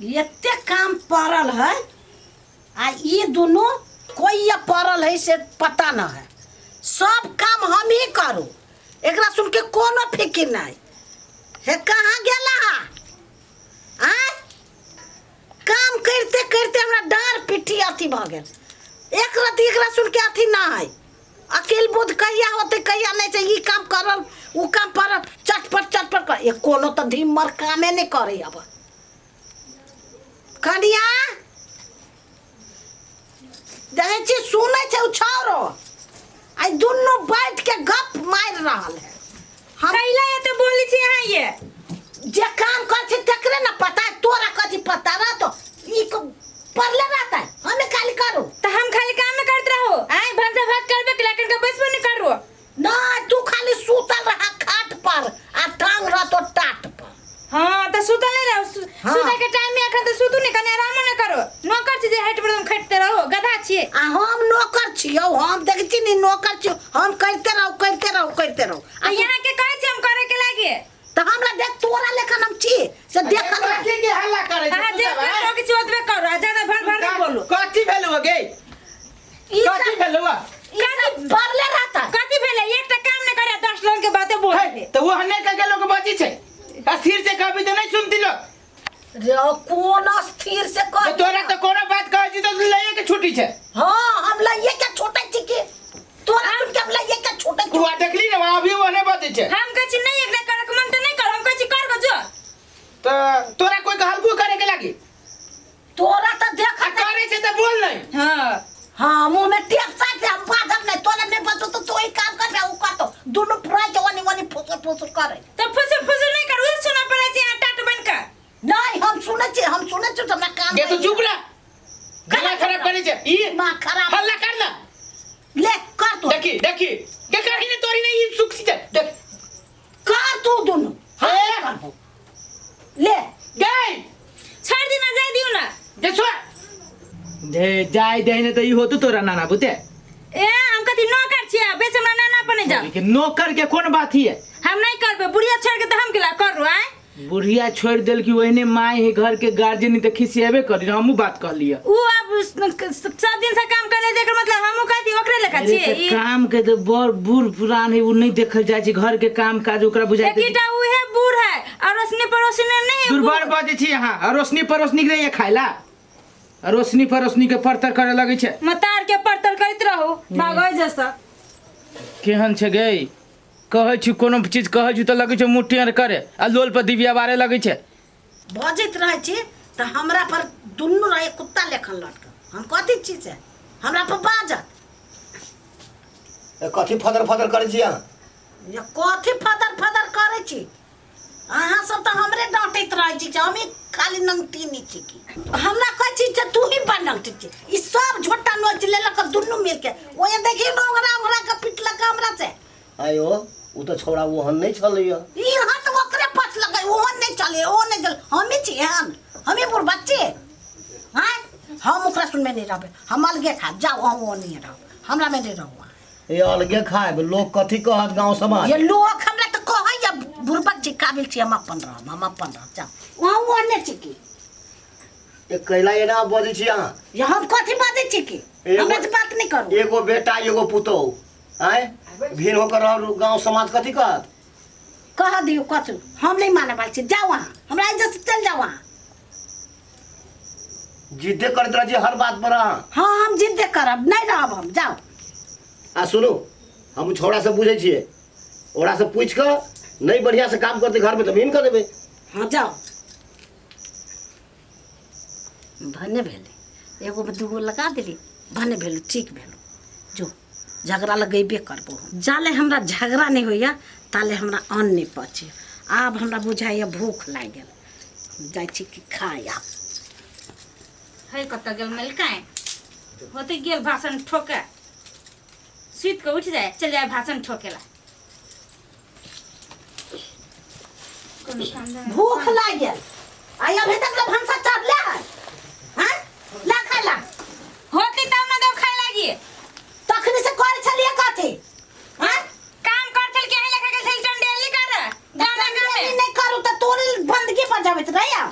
इतने काम पड़ल है आ ये दोनों कोई ये पड़ल है से पता न है। सब काम हम ही करू, एकरा सुन के कोनो फिक्र नहीं है। कहाँ गेला आ काम करते करते हमरा डार पिट्ठी अथी भ गेल। एक रति एकरा सुन के अथी ना है। अकेल बुध कहिया होते कहिया नहीं चाहिए। काम करल वो काम पर चटपट कर ये कोनो तो धीमर कामे नहीं करे। अब कनिया देखे छी सुने छे उछारो आई दोनों बैठ के गप मार रहल है। हम कैला ये तो बोली छी यहां ये जे काम कर छी तकरे ना पता है। तोरा कथी पता रह तो ई को पढ़ले रहता है। हमें खाली करू तो हम खाली काम में करते रहो। आए भंसा भात करबे के लेकिन का बस में नहीं करो ना। तू खाली सूतल रहा खाट पर आ टांग रह तो टाट पर। हां तो सुतल नहीं रहो। सुता के टाइम में अखन तो सुतू नहीं कने आराम न करो। नौकर छी जे हेट पर तुम खटते रहो गधा छिए। आ हम नौकर छियो। हम देख छी नहीं नौकर छियो। हम करते रहो आ यहां के कहै छी हम करे के लागे तो हमरा देख तोरा लेखन हम छी से देखल कथी के हल्ला करे छै? हां जे तो किछ ओतबे करो ज्यादा भर भर नहीं बोलो। कथी भेलु गे? कथी भेलु? कथी पढ़ले रहता कथी भेले एकटा काम नहीं करे 10 लोग के बातें बोल दे। तो वो हने का लोग बची छै। स्थिर से कहबी तो नहीं सुनती लोग। रे कौन स्थिर से कह तो तोरा तो कोनो बात कहै छी तो लइए के छुट्टी छै। हां हम लइए के छोटे छी के तोरा सुन के हम लइए के छोटे छी। तू आ देखली ना वहां भी ओने बात छै। हम कहै छी नहीं एकटा करक मन तो नहीं कर। हम कहै छी कर गो जो। तो तोरा कोई कहलबो करे के लागी तोरा तो देख करे छै तो बोल नहीं। हां हां मुंह में टेप साथ हम बाधब नहीं। तोरा में बतो तो तू ही काम कर उ का तो दोनों पूरा जवानी वानी फुसर करे तो फुसर नहीं कर। उस सुना पड़े छी टाट बन का नहीं। हम सुने छी तो मैं काम ये तो चुप रह। गला खराब करे छै ई मां खराब हल्ला कर ना। ले कर तू देखी के करही ने तोरी नहीं ई सुख सी छै। देख कर तू दोनों ए ले गई छोड़ देना जाय दियो ना। जे छो दे जाय दे ने तो ई होतो तोरा नाना बुते। ए हम कथी नौकर छिया बेच हमरा नाना बने जा। के नौकर के कोन बात है? हम नहीं करबे बुढ़िया छोड़ के तो हम केला करू। आए बुढ़िया छोड़ देल कि वहने माय है घर के गार्जियन तो खिसियाबे करी। हमहू बात कर लिया उ अब सब दिन से काम करे देकर मतलब हमहू कहती ओकरे लेखा छिए। काम के तो बड़ बूढ़ पुरान है वो नहीं देखल जाय छै। घर के काम काज ओकरा बुझाय छै। एकीटा उहे बूढ़ है और रोशनी पड़ोसी ने नहीं दुर्बर बाजे छी यहां। और रोशनी परोसनी के ये खाइला रोशनी परोसनी के परतर करे लगे छै। मतार के परतर करत रहो भागै जैसा केहन छै गई? कहै छी कोनो चीज कहै छी तो लगे छै मुट्ठी आर करे आ लोल पर दिव्या बारे लगे छै। बजत रहे छी तो हमरा पर दुन्नु रहे कुत्ता लेखन लटक। हम कथी चीज है हमरा पर बाजत कथी फदर फदर करे छी अहाँ? ये कथी फदर करे छी? अहाँ सब तो हमरे डांटैत रहे छी। हम ही खाली नंगटी नहीं छी की हमरा कह छी जे तू ही बनंगटी छी। ई सब झोटा नोच लेलक दुन्नु मिल के ओए देखी नोगरा के पिटलक हमरा से। आयो उ तो छोड़ा ओहन नहीं छलैया। ई हाथ ओकरे पछ लगे ओहन नहीं चले ओ नहीं चल। हम ही छी हम ही बुढ़ बच्चे हां। हम ओकरा सुन में नहीं रहबे। हम अलगे खा जाओ। हम वो नहीं रहो हमरा में नहीं रहो। ए अलगे खाए लोग कथी कहत गांव समाज? ये लोग हमरा तो कहै या बुढ़बक छी काबिल छी। हम अपन रह जाओ वहां वो नहीं छी की ए कैला एना बजै छी अहाँ? ये हम कथी बाजै छी की हमरा से बात नहीं करू। एगो बेटा एगो पुतौ आए भीड़ होकर गांव समाज कथी कहत? कह दियो कथू हम नहीं माने वाली छी। जाओ वहां हमरा इज्जत से चल जाओ वहां। जिद्दे करत रह जी हर बात पर अहाँ। हां हम जिद्दे करब नहीं रहब हम। जाओ आ सुनो हम छोड़ा से पूछे छिए ओरा से पूछ के नहीं बढ़िया से काम करते घर में तो भीन कर देबे। हाँ जाओ भने भेले एगो में दूगो लगा दिली भने भेलू ठीक भेलू। जो झगड़ा लगेबे करबो जाले हमरा झगड़ा नहीं होइया ताले हमरा अन्न नहीं पचे। आब हमरा बुझाइया भूख लाग गेल जाय छी कि खाय। आब है कत गेल मिलकाए होते गेल भाषण ठोके सुत के उठ जाए चल जाए भाषण ठोकेला। भूख लाग गेल आई अभी तक तो भंसा चढ़ले है। हां ला खाला होती तब ना देव खाए लागी तखनी से कर छलिए कथी? हां काम कर चल के लेखा के चल चंडेली कर गाना गाने नहीं करू तो तोरे बंदगी पर जाबे रहिया।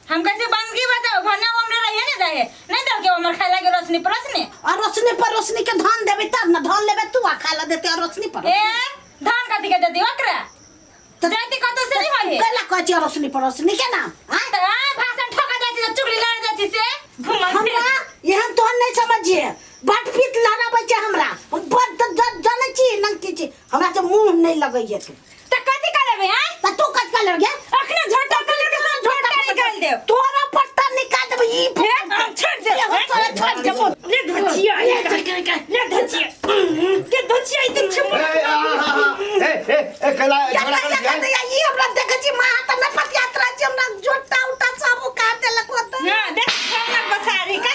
हम कैसे बनगी बताओ भने हमरे रहिए ने जाए नहीं दर के हमर खाए लागे रोशनी परसने और रोशनी के धान देबे तब ना धान लेबे तू आ खाला देते और रोशनी पर ए धान कथी के दे दी ओकरा तो जाती कत से नहीं होई कैला कहती रोशनी के नाम हां त भाषण ठोका जाती चुगली लड़ जाती से घुमल हमरा यहन तो नहीं समझिए बट पीत लड़ा बच्चा हमरा हम बड जाने छी नंगती छी हमरा से मुंह नहीं लगइए तू त कथी करबे हैं त तू कत कर लगे अखने झोटा कलर के साथ झोटा निकाल दे तोरा पट्टा निकाल देब ई हम छोड़ दे छोड़ दे ले धचिया ले धचिया के धचिया इतने छुप ए कला झगड़ा कर दिया ये हमरा देखे छी मां त न पत यात्रा छी हमरा जोटा उटा सब काट देलक होत ना देख खाना बसारी का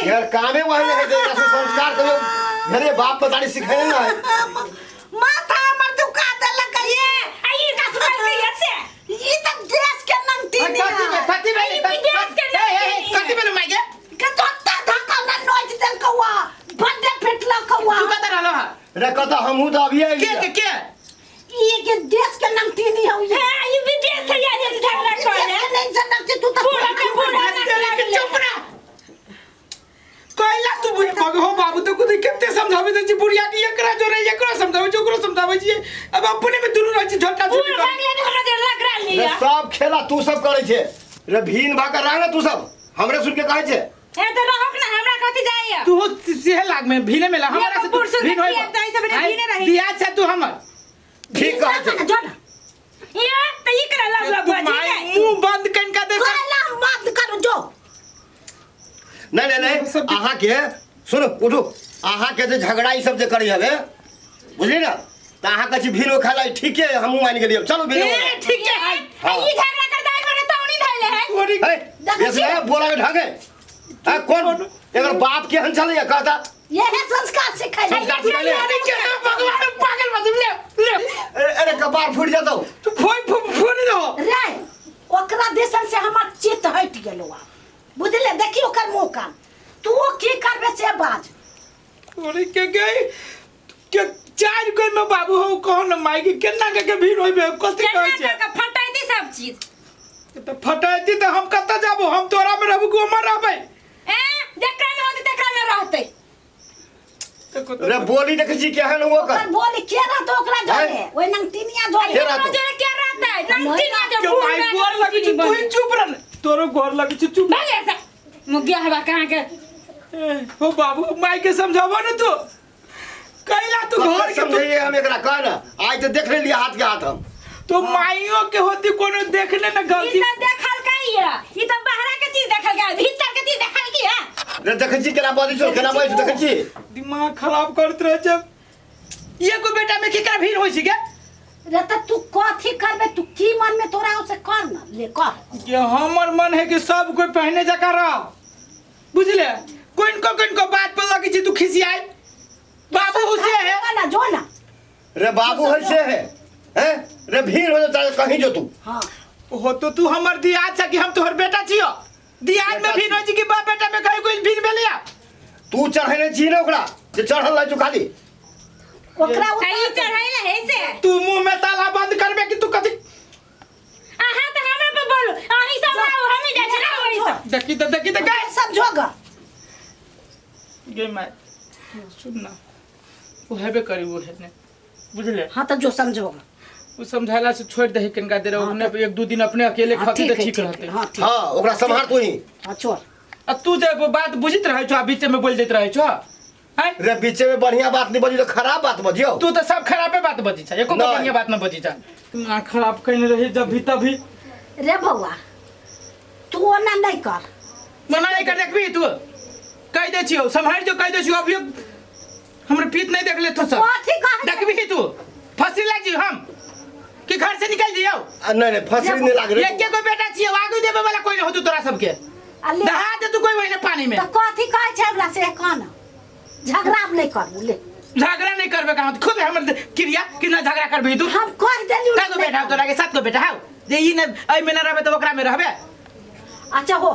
यार कामे वही है दे रसो संस्कार करो मेरे बाप बताड़ी सिखाए ना है माथा हमर दुका देलक ये आई का सुन के ऐसे ये त देश के नंगती कथी बेले मागे के तोता धक्का न नोच देल कौआ बड्डे फिटला कौआ तू कत रहलो हा रे कत हमहू तो अभी के ये के देश के नंगती नहीं हो ये हां ये विदेश से या जे झगड़ा करे नहीं जनक तू तो पूरा चुप ना कहला तू मग हो बाबू तो खुद केते समझावे दे बुढ़िया की एकरा जो रे एकरा समझावे जो ओकरो समझावे छी अब अपने में दुनु रह छी झोटा छुटी कर बागले ने हमरा जे लग रहा रे लिया सब खेला तू सब करे छे रे भीन भाकर रहा तू सब हमरे सुन के कहे छे ए तो रहक ना हमरा कथि जाइए तू सेह लाग में भीने में ला हमरा से तू भीन होई दिया से तू हमर ठीक कहे छे जोड़ा ये त ई करा लग बाजी मुंह बंद कन का दे कहला मत करो जो नहीं आहा के सुनो उठो आहा के जे झगड़ा ई सब जे करी हवे बुझली ना त आहा कछि भीनो खाला ठीक है हमहू मान गेलियो चलो भीनो ठीक है ये झगड़ा करता है करे तौनी धैले है ए ऐसे बोला के ढंगे आ कौन एकर बाप के हन चले कहता ये है संस्कार सिखाई संस्कार सिखाइले भगवान पागल मत ले अरे कपार फूट जातो तू फोन दो रे ओकरा देशन से हमर चित्त हट गेलो बुझले देखी ओकर मुंह कान तू की करबे से बाज अरे के गई के चार कोई में बाबू हो कौन माई के केना के भीड़ होइबे कथि कहै छै का फटाई दी सब चीज तो फटाइती तो हम कत जाबो हम तोरा में रहबो को मर रहबे ए देखा में होती देखा में रहते रे बोली देख जी केहन हुआ ओकर कर बोली केरा तो ओकरा जोड़े ओइ नंगतिनिया जोड़े केरा तो। जो क्या रहता है नंगतिनिया जो के माई गोर लगी छै तू ही चुप रह तोरो गोर लगी छै चुप भाग ऐसा मुगिया हवा कहां के हो बाबू माई के समझाबो न तू कैला तू घर के समझिए हम एकरा कह ना आज तो देख ले लिया हाथ के हाथ हम तो माइयों के होती कोनो देखने न गलती ई तो देखल कहिया ई तो बाहर के चीज देखल गया भीतर के चीज देखल की है रे देख जी केना बाजी छो केना बाजी देख जी दिमाग खराब करत रह जब ये को बेटा में केकरा भीड़ होई छै के रे त तू कथी करबे तू की मन में तोरा उसे कर ना ले कर ये हमर मन है कि सब कोई पहने जका रह बुझले कोइन को बात पर लगी छी तू खिसियाई बाबू से है ना जो ना रे बाबू है से है हैं रे भीड़ हो जाता कहीं जो तू हां हो तो तू हमर दियाद छ कि हम तोहर बेटा छियो दियाद में भीड़ होई छी कि बाप बेटा में कहीं कोई भीड़ भेलिया तू चढ़ने छी ना ओकरा जे चढ़ल ला तू खाली ओकरा आई चढ़ाइला है से तू मुंह में ताला बंद करबे कि तू कथि आहा तो हमरा पे बोलो आही सब हम ही जाछ ना वही सब देखी तो गए समझोगा गे माय सुन ना वो हेबे करी वो है ने बुझले हां तो जो समझोगा वो समझाला से छोड़ दे कनका दे रहा उन्हें एक दो दिन अपने अकेले खाती तो ठीक रहते हां ठीक हां ओकरा संभाल तू ही हां छोड़ अब तू जब बात बुझित रहे छो बीच में बोल देत रहे छो हैं रे बीचे में बढ़िया बात नहीं बजी तो खराब बात बजियो तू तो सब खराबे बात बजी छ एको नहीं। बढ़िया बात न बजी छ तू आँख खराब कइने रही जब भी तभी रे बउआ तू ओना नहीं कर मना नहीं कर देखबी तू कह दे छियो संभाल जो कह दे छियो अभी हमरे पीत नहीं देख ले तो सब कथी कह देखबी तू फंसी लग जी हम कि घर से निकल जियो नहीं फसरी नहीं लाग एक के को बेटा छियो आगु देबे वाला कोई न हो तोरा सबके अल्ले दहा दे तू कोई वही पानी में तो कथी कह छै हमरा से कौन झगड़ा नहीं कर ले झगड़ा नहीं करबे कहां खुद हमर क्रिया कि ना झगड़ा करबे तू हम कह देली कागो बेटा तोरा के साथ को बेटा हाउ जे ई ने आई में न रहबे तो ओकरा में रहबे अच्छा हो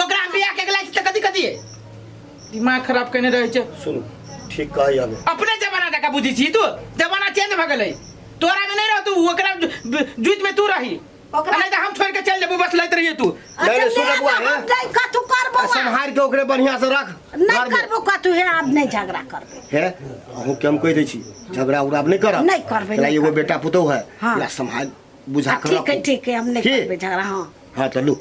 ओकरा बियाह के गला त कदी कदी दिमाग खराब करने रहे छ सुन ठीक कही हमें अपने जमाना का बुझी छी तू जमाना चेंज भ गेलै तोरा में नहीं रह तू ओकरा जुत में तू रही ओकरा नहीं तो हम छोड़ के चल जेबो बस लैत रहिए तू नहीं, सुन बुआ, हम नहीं कथु करबो आ, संभाल के ओकरे बढ़िया से रख नहीं घर में। करबो कथु है अब नहीं झगड़ा करबे है अहूँ के हम कह दै छी झगड़ा उगड़ा अब नहीं करब नहीं करबै, तोरा नहीं एगो करबै। बेटा पुतौह है हाँ। ओकरा संभाल बुझा कर ठीक है हम नहीं की? करबे झगड़ा हाँ हाँ तो लू